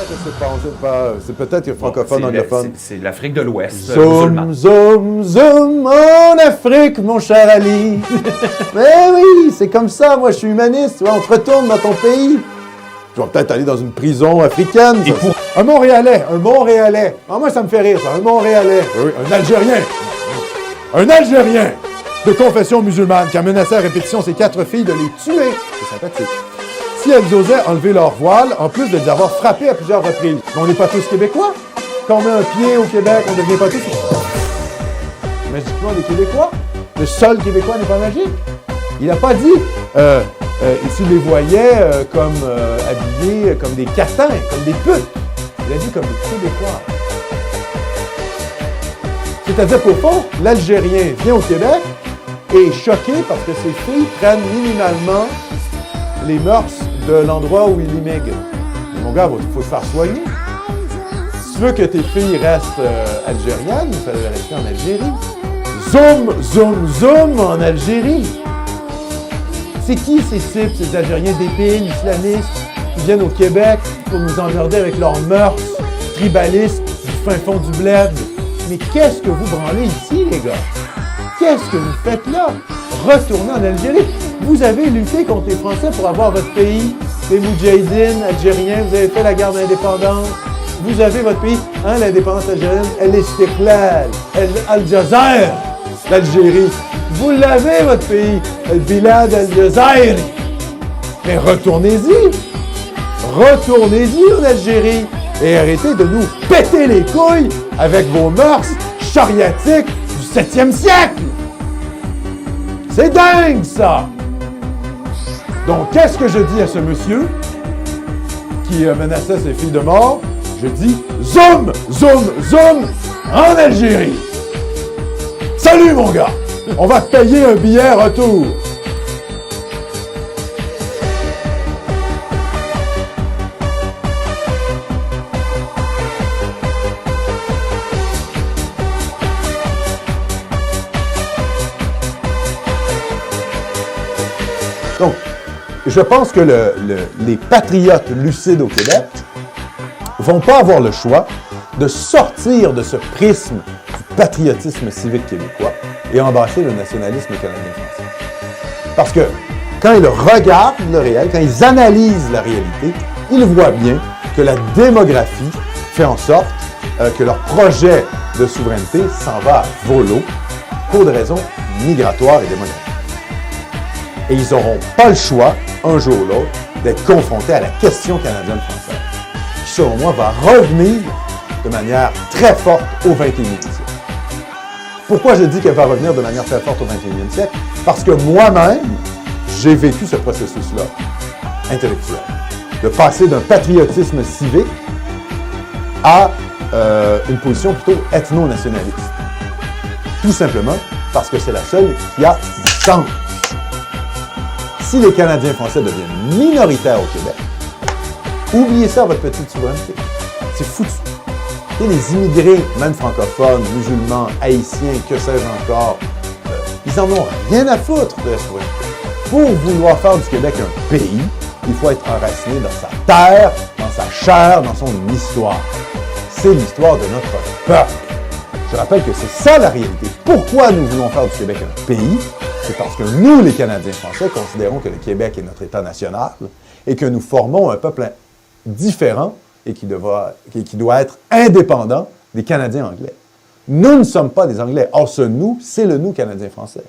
je sais pas, on sait pas. C'est peut-être francophone, anglophone. C'est l'Afrique de l'Ouest. Zoom, zoom, zoom, en Afrique, mon cher Ali. Mais oui, c'est comme ça, moi je suis humaniste, tu vois, on te retourne dans ton pays. Tu vas peut-être aller dans une prison africaine. Ça, un Montréalais, un Montréalais. Ah, moi ça me fait rire, ça, un Montréalais. Oui, un Algérien. Un Algérien de confession musulmane qui a menacé à répétition ses 4 filles de les tuer. C'est sympathique. Si elles osaient enlever leur voile, en plus de les avoir frappées à plusieurs reprises. Mais on n'est pas tous Québécois. Quand on met un pied au Québec, on ne devient pas tous magiquement des Québécois. Le sol québécois n'est pas magique. Il n'a pas dit, s'il les voyait comme habillés comme des catins, comme des putes. Il a dit comme des Québécois. C'est-à-dire qu'au fond, l'Algérien vient au Québec et est choqué parce que ses filles prennent minimalement les mœurs de l'endroit où il immigre. Mon gars, il faut se faire soigner. Si tu veux que tes filles restent algériennes, il fallait rester en Algérie. Zoom, zoom, zoom en Algérie. C'est qui ces types, ces Algériens débiles, islamistes, qui viennent au Québec pour nous emmerder avec leurs mœurs tribalistes du fin fond du bled? Mais qu'est-ce que vous branlez ici, les gars? Qu'est-ce que vous faites là? Retournez en Algérie. Vous avez lutté contre les Français pour avoir votre pays. Les Moudjahidines algériens, vous avez fait la guerre d'indépendance. Vous avez votre pays, hein, l'indépendance algérienne, El-Istiqlal, Al-Jazair, l'Algérie. Vous l'avez, votre pays, El-Bilad Al-Jazair. Mais retournez-y. Retournez-y en Algérie. Et arrêtez de nous péter les couilles avec vos mœurs chariatiques du 7e siècle! C'est dingue, ça! Donc, qu'est-ce que je dis à ce monsieur qui menaçait ses filles de mort? Je dis zoom, zoom, zoom en Algérie! Salut, mon gars! On va te payer un billet retour! Donc, je pense que les patriotes lucides au Québec vont pas avoir le choix de sortir de ce prisme du patriotisme civique québécois et embrasser le nationalisme canadien-français. Parce que quand ils regardent le réel, quand ils analysent la réalité, ils voient bien que la démographie fait en sorte que leur projet de souveraineté s'en va à volo pour des raisons migratoires et démographiques. Et ils n'auront pas le choix, un jour ou l'autre, d'être confrontés à la question canadienne-française, qui, selon moi, va revenir de manière très forte au 21e siècle. Pourquoi je dis qu'elle va revenir de manière très forte au 21e siècle? Parce que moi-même, j'ai vécu ce processus-là, intellectuel, de passer d'un patriotisme civique à une position plutôt ethno-nationaliste. Tout simplement parce que c'est la seule qui a du sens. Si les Canadiens français deviennent minoritaires au Québec, oubliez ça, votre petite souveraineté. C'est foutu. Et les immigrés, même francophones, musulmans, haïtiens, que sais-je encore, ils en ont rien à foutre de la souveraineté. Pour vouloir faire du Québec un pays, il faut être enraciné dans sa terre, dans sa chair, dans son histoire. C'est l'histoire de notre peuple. Je rappelle que c'est ça la réalité. Pourquoi nous voulons faire du Québec un pays? C'est parce que nous, les Canadiens français, considérons que le Québec est notre État national et que nous formons un peuple différent et qui doit être indépendant des Canadiens anglais. Nous ne sommes pas des Anglais. Or, ce « nous », c'est le « nous » canadien-français.